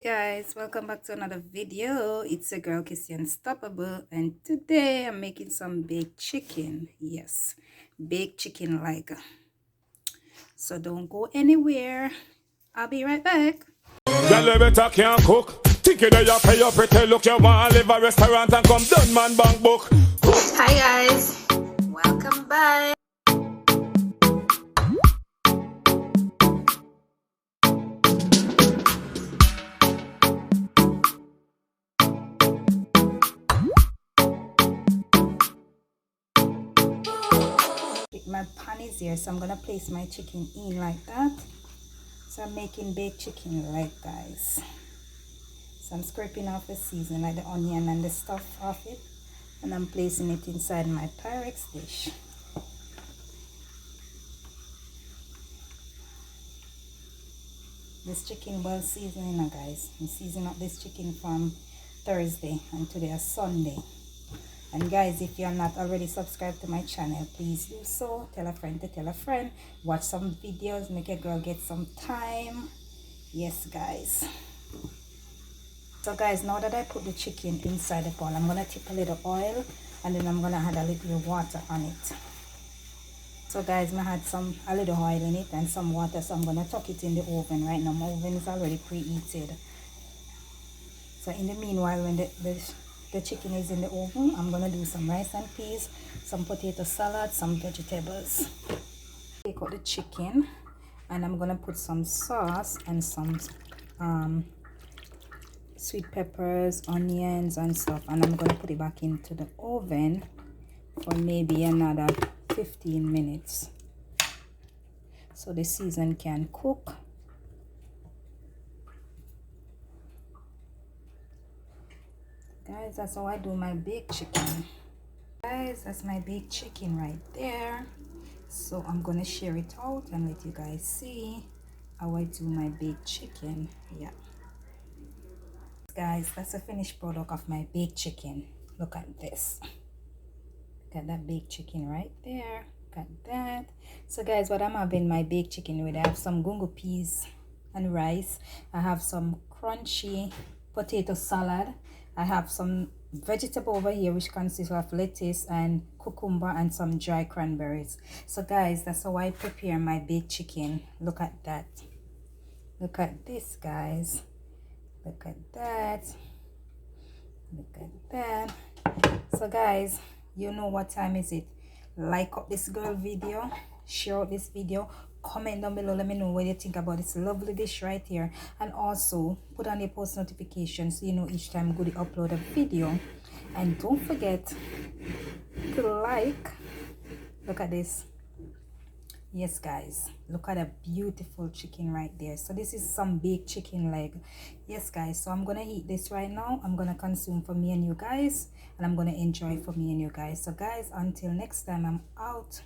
Guys, welcome back to another video. It's your girl Kiissi Unstoppable, and today I'm making some baked chicken. Yes, baked chicken like. So don't go anywhere. I'll be right back. Girl, you better can't cook. Think you know you pay your pretty look. You want to live a restaurant and come done man bank book. Hi guys, welcome back. My pan is here, so I'm gonna place my chicken in like that. So I'm making baked chicken like, guys. So I'm scraping off the seasoning, like the onion and the stuff off it, and I'm placing it inside my Pyrex dish. This chicken well seasoned, guys. I'm seasoning up this chicken from Thursday, and today is Sunday. And guys, if you're not already subscribed to my channel, please do so. Tell a friend to tell a friend. Watch some videos, make your girl get some time. Yes guys. So guys, now that I put the chicken inside the bowl, I'm gonna tip a little oil, and then I'm gonna add a little water on it. So guys, I had a little oil in it and some water, so I'm gonna tuck it in the oven right now. My oven is already preheated. So in the meanwhile, when the chicken is in the oven, I'm gonna do some rice and peas, some potato salad, some vegetables. Take out the chicken, and I'm gonna put some sauce and some sweet peppers, onions and stuff, and I'm gonna put it back into the oven for maybe another 15 minutes so the season can cook. Guys, that's how I do my baked chicken. Guys, that's my baked chicken right there. So I'm gonna share it out and let you guys see how I do my baked chicken. Yeah, guys, that's the finished product of my baked chicken. Look at this. Got that baked chicken right there. Got that. So guys, what I'm having my baked chicken with, I have some gungo peas and rice. I have some crunchy potato salad. I have some vegetable over here which consists of lettuce and cucumber and some dry cranberries. So guys, that's how I prepare my baked chicken. Look at that. Look at this, guys. Look at that. Look at that. So guys, you know what time is it. Like up this girl video, share out this video, comment down below, let me know what you think about this lovely dish right here, and also put on your post notifications so you know each time I'm going to upload a video. And don't forget to like. Look at this. Yes guys, look at a beautiful chicken right there. So this is some baked chicken leg. Yes guys, so I'm gonna eat this right now. I'm gonna consume for me and you guys, and I'm gonna enjoy for me and you guys. So guys, until next time, I'm out.